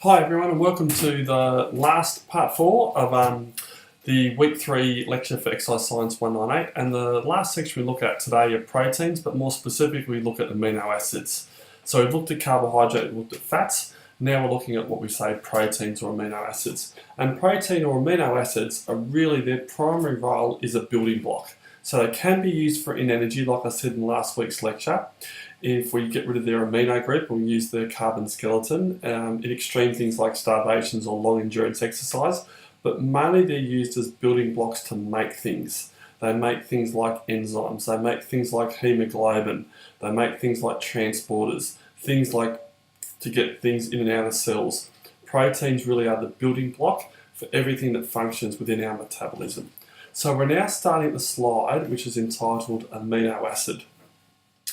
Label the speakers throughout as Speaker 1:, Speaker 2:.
Speaker 1: Hi everyone and welcome to the last part 4 of the week 3 lecture for Exercise Science 198, and the last section we look at today are proteins, but more specifically we look at amino acids. So we've looked at carbohydrate, we've looked at fats, now we're looking at what we say proteins or amino acids. And protein or amino acids are really, their primary role is a building block. So they can be used for in energy, like I said in last week's lecture. If we get rid of their amino group and we use their carbon skeleton in extreme things like starvations or long endurance exercise, but mainly they're used as building blocks to make things. They make things like enzymes, they make things like hemoglobin, they make things like transporters, things like to get things in and out of cells. Proteins really are the building block for everything that functions within our metabolism. So we're now starting the slide which is entitled amino acid.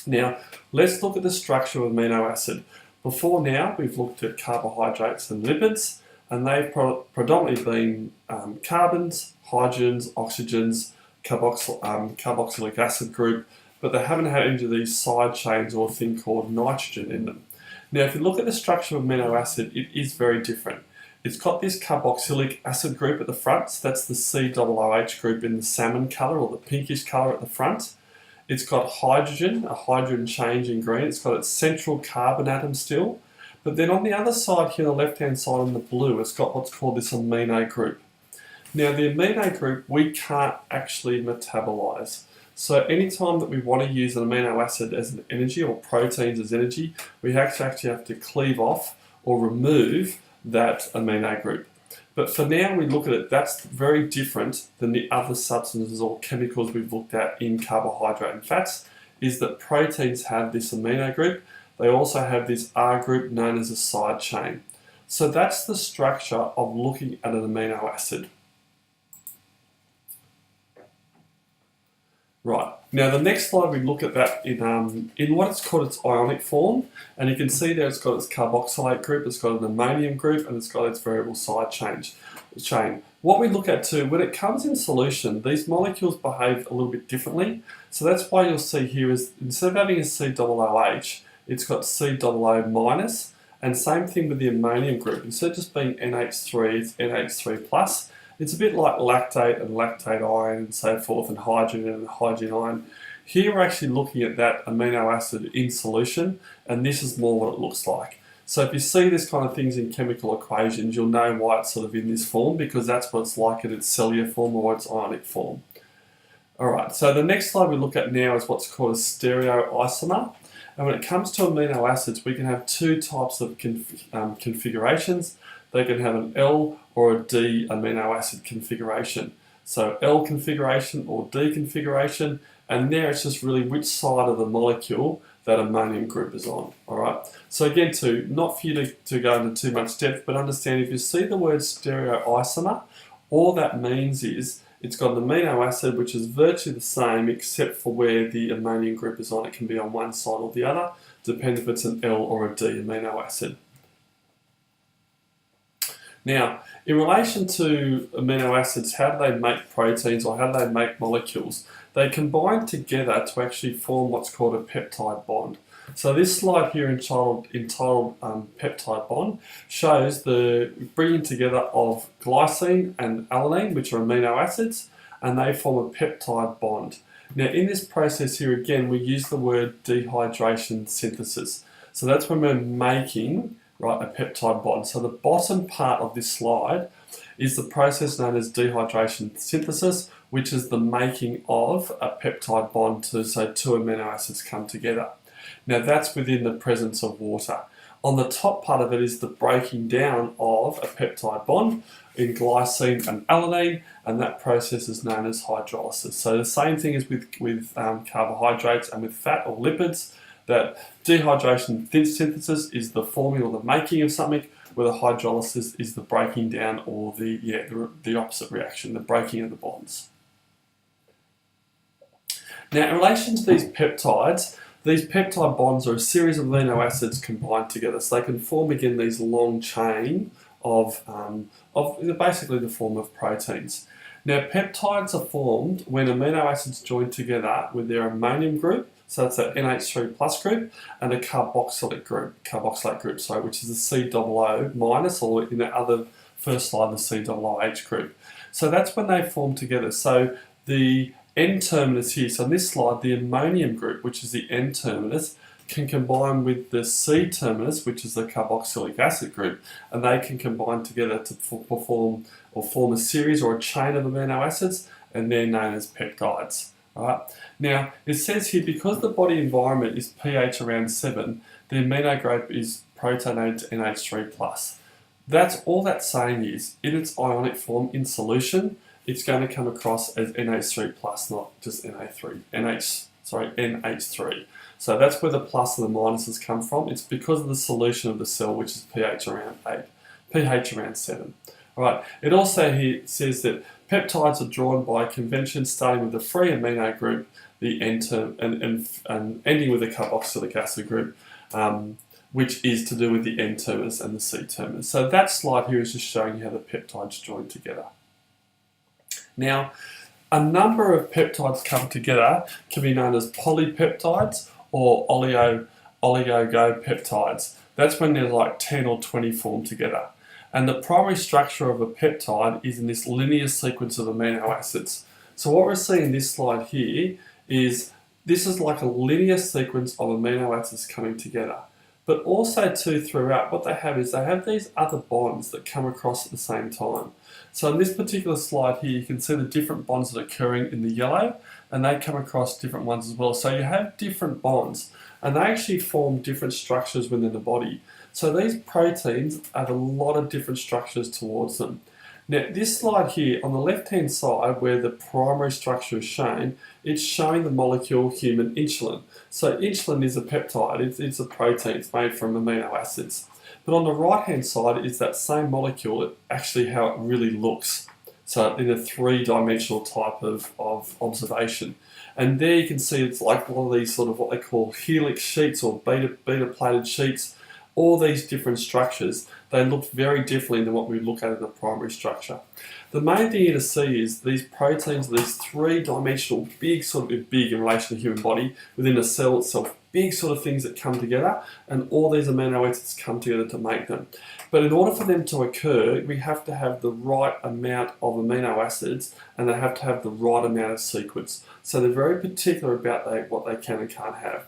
Speaker 1: Now, let's look at the structure of amino acid. Before now, we've looked at carbohydrates and lipids, and they've predominantly been carbons, hydrogens, oxygens, carboxylic acid group, but they haven't had any of these side chains or a thing called nitrogen in them. Now, if you look at the structure of amino acid, it is very different. It's got this carboxylic acid group at the front, so that's the COOH group in the salmon colour or the pinkish colour at the front. It's got hydrogen, a hydrogen change in green. It's got its central carbon atom still. But then on the other side here, on the left-hand side in the blue, it's got what's called this amino group. Now the amino group, we can't actually metabolize. So anytime that we want to use an amino acid as an energy or proteins as energy, we actually have to cleave off or remove that amino group. But for now we look at it, that's very different than the other substances or chemicals we've looked at in carbohydrate and fats, is that proteins have this amino group. They also have this R group known as a side chain. So that's the structure of looking at an amino acid. Right, now the next slide we look at that in what it's called its ionic form, and you can see there it's got its carboxylate group, it's got an ammonium group, and it's got its variable side chain. What we look at too, when it comes in solution, these molecules behave a little bit differently, so that's why you'll see here is instead of having a COOH, it's got COO minus, and same thing with the ammonium group. Instead of just being NH3, it's NH3 plus. It's a bit like lactate and lactate ion and so forth, and hydrogen and hydrogen ion. Here we're actually looking at that amino acid in solution, and this is more what it looks like. So if you see this kind of things in chemical equations, you'll know why it's sort of in this form, because that's what it's like in its cellular form or its ionic form. Alright, so the next slide we look at now is what's called a stereoisomer. And when it comes to amino acids, we can have two types of configurations. They can have an L or a D amino acid configuration. So L configuration or D configuration, and there it's just really which side of the molecule that ammonium group is on. Alright, so again, not for you to go into too much depth, but understand if you see the word stereoisomer, all that means is it's got an amino acid which is virtually the same except for where the ammonium group is on. It can be on one side or the other, depending if it's an L or a D amino acid. Now, in relation to amino acids, how do they make proteins or how do they make molecules? They combine together to actually form what's called a peptide bond. So this slide here entitled peptide bond shows the bringing together of glycine and alanine, which are amino acids, and they form a peptide bond. Now in this process here again, we use the word dehydration synthesis. So that's when we're making a peptide bond. So the bottom part of this slide is the process known as dehydration synthesis, which is the making of a peptide bond so two amino acids come together. Now that's within the presence of water. On the top part of it is the breaking down of a peptide bond in glycine and alanine, and that process is known as hydrolysis. So the same thing as with carbohydrates and with fat or lipids, that dehydration synthesis is the forming or the making of something, where the hydrolysis is the breaking down or the opposite reaction, the breaking of the bonds. Now in relation to these peptide bonds are a series of amino acids combined together, so they can form again these long chain of basically the form of proteins. Now peptides are formed when amino acids join together with their ammonium group, So it's an NH3 plus group and a carboxylate group, which is a COO minus, or in the other first slide, the COOH group. So that's when they form together. So the N-terminus here, so in this slide, the ammonium group, which is the N-terminus, can combine with the C-terminus, which is the carboxylic acid group, and they can combine together to form a series or a chain of amino acids, and they're known as peptides. Right? Now, it says here, because the body environment is pH around 7, the amino group is protonated to NH3+. That's all that's saying is, in its ionic form in solution, it's going to come across as NH3+, not just NH3. So that's where the plus and the minuses come from. It's because of the solution of the cell, which is pH around 7. All right. It also here says that peptides are drawn by convention, starting with the free amino group, the N-term, and ending with the carboxylic acid group, which is to do with the N-terminus and the C-terminus. So that slide here is just showing you how the peptides join together. Now, a number of peptides come together can be known as polypeptides or oligopeptides. That's when there's like 10 or 20 formed together. And the primary structure of a peptide is in this linear sequence of amino acids. So what we're seeing in this slide here is this is like a linear sequence of amino acids coming together. But also too, throughout, what they have is they have these other bonds that come across at the same time. So in this particular slide here, you can see the different bonds that are occurring in the yellow, and they come across different ones as well. So you have different bonds, and they actually form different structures within the body. So these proteins have a lot of different structures towards them. Now, this slide here, on the left-hand side, where the primary structure is shown, it's showing the molecule human insulin. So insulin is a peptide, it's a protein, it's made from amino acids. But on the right-hand side is that same molecule, actually how it really looks. So in a three-dimensional type of observation. And there you can see it's like one of these sort of what they call helix sheets or beta-plated sheets. All these different structures, they look very differently than what we look at in the primary structure. The main thing here to see is these proteins, these three-dimensional, big in relation to the human body, within a cell itself, big sort of things that come together, and all these amino acids come together to make them. But in order for them to occur, we have to have the right amount of amino acids, and they have to have the right amount of sequence. So they're very particular about what they can and can't have.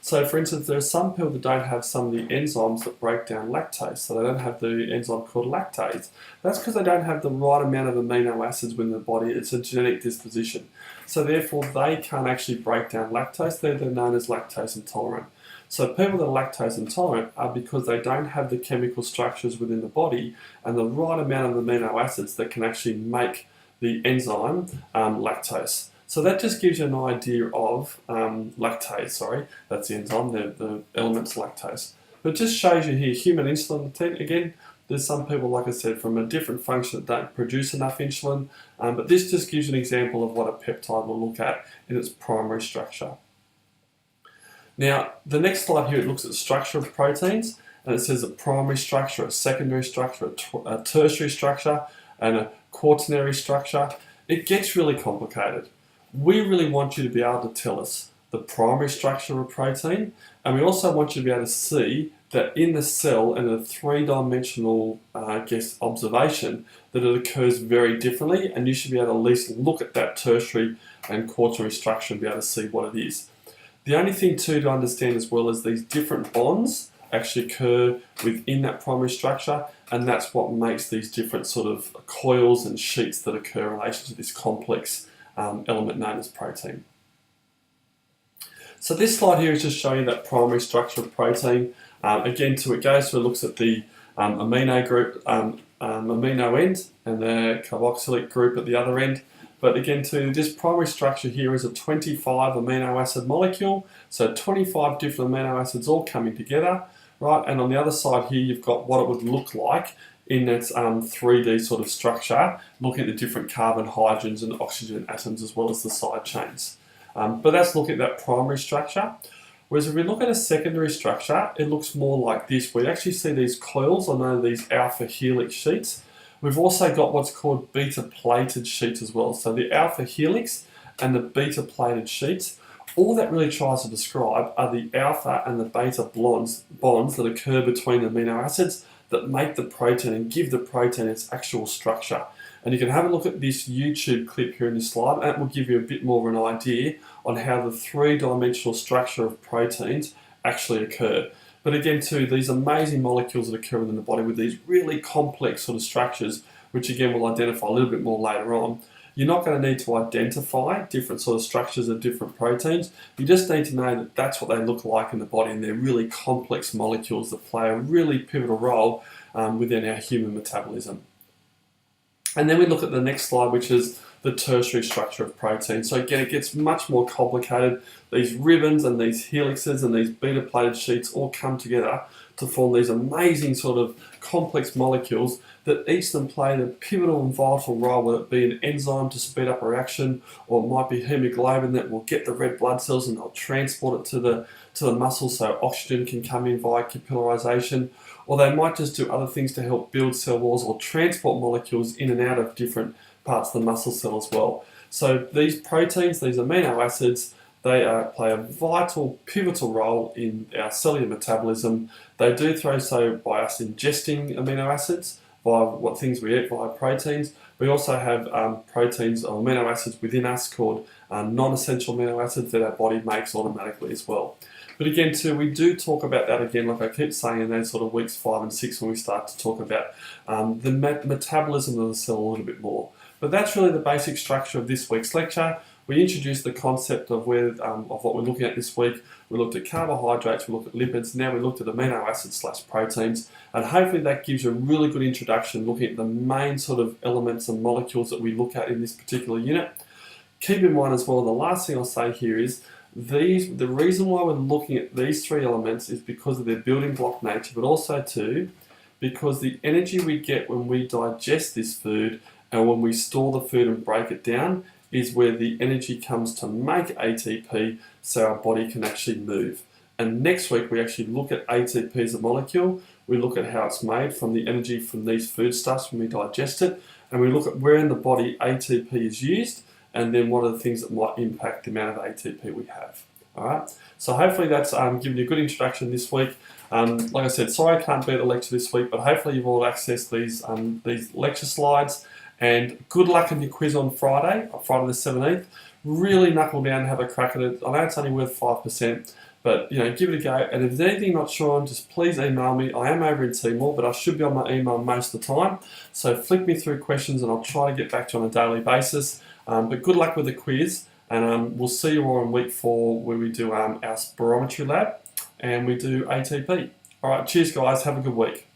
Speaker 1: So for instance, there are some people that don't have some of the enzymes that break down lactase, so they don't have the enzyme called lactase. That's because they don't have the right amount of amino acids within the body. It's a genetic disposition. So therefore they can't actually break down lactase. They're known as lactase intolerant. So people that are lactase intolerant are because they don't have the chemical structures within the body and the right amount of amino acids that can actually make the enzyme lactase. So that just gives you an idea of lactase, that's the enzyme, the element's lactase. But it just shows you here, human insulin, again, there's some people, like I said, from a different function that don't produce enough insulin, but this just gives you an example of what a peptide will look at in its primary structure. Now, the next slide here, it looks at the structure of proteins, and it says a primary structure, a secondary structure, a tertiary structure, and a quaternary structure. It gets really complicated. We really want you to be able to tell us the primary structure of a protein, and we also want you to be able to see that in the cell, in a three-dimensional, observation, that it occurs very differently, and you should be able to at least look at that tertiary and quaternary structure and be able to see what it is. The only thing too to understand as well is these different bonds actually occur within that primary structure, and that's what makes these different sort of coils and sheets that occur in relation to this complex element known as protein. So this slide here is just showing you that primary structure of protein. Again, it looks at the amino group, amino end, and the carboxylic group at the other end. But again, this primary structure here is a 25 amino acid molecule, so 25 different amino acids all coming together, right? And on the other side here, you've got what it would look like in its 3D sort of structure, looking at the different carbon, hydrogens, and oxygen atoms, as well as the side chains. But that's looking at that primary structure. Whereas if we look at a secondary structure, it looks more like this. We actually see these coils, or known these alpha helix sheets. We've also got what's called beta-plated sheets as well. So the alpha helix and the beta-plated sheets all that really tries to describe are the alpha and the beta bonds that occur between amino acids that make the protein and give the protein its actual structure. And you can have a look at this YouTube clip here in this slide, and that will give you a bit more of an idea on how the three-dimensional structure of proteins actually occur. But again too, these amazing molecules that occur within the body with these really complex sort of structures, which again we'll identify a little bit more later on. You're not going to need to identify different sort of structures of different proteins. You just need to know that that's what they look like in the body, and they're really complex molecules that play a really pivotal role within our human metabolism. And then we look at the next slide, which is the tertiary structure of protein. So again, it gets much more complicated. These ribbons and these helixes and these beta-plated sheets all come together to form these amazing sort of complex molecules that each of them play a pivotal and vital role, whether it be an enzyme to speed up a reaction, or it might be hemoglobin that will get the red blood cells and they'll transport it to the muscles so oxygen can come in via capillarization, or they might just do other things to help build cell walls or transport molecules in and out of different parts of the muscle cell as well. So these proteins, these amino acids, they play a vital, pivotal role in our cellular metabolism. They do so by us ingesting amino acids, via what things we eat, via proteins. We also have proteins or amino acids within us called non-essential amino acids that our body makes automatically as well. But again too, we do talk about that again, like I keep saying, in those sort of weeks 5 and 6 when we start to talk about the metabolism of the cell a little bit more. But that's really the basic structure of this week's lecture. We introduced the concept of what we're looking at this week. We looked at carbohydrates, we looked at lipids, now we looked at amino acids / proteins, and hopefully that gives you a really good introduction looking at the main sort of elements and molecules that we look at in this particular unit. Keep in mind as well, the last thing I'll say here is the reason why we're looking at these three elements is because of their building block nature, but also too because the energy we get when we digest this food and when we store the food and break it down is where the energy comes to make ATP so our body can actually move. And next week we actually look at ATP as a molecule, we look at how it's made from the energy from these foodstuffs when we digest it, and we look at where in the body ATP is used, and then what are the things that might impact the amount of ATP we have. Alright, so hopefully that's given you a good introduction this week. Like I said, sorry I can't be at the lecture this week, but hopefully you've all accessed these lecture slides. And good luck on your quiz on Friday the 17th. Really knuckle down and have a crack at it. I know it's only worth 5%, but give it a go. And if there's anything you're not sure on, just please email me. I am over in Timor, but I should be on my email most of the time. So flick me through questions and I'll try to get back to you on a daily basis. But good luck with the quiz, and we'll see you all in week 4 where we do our spirometry lab and we do ATP. All right, cheers guys, have a good week.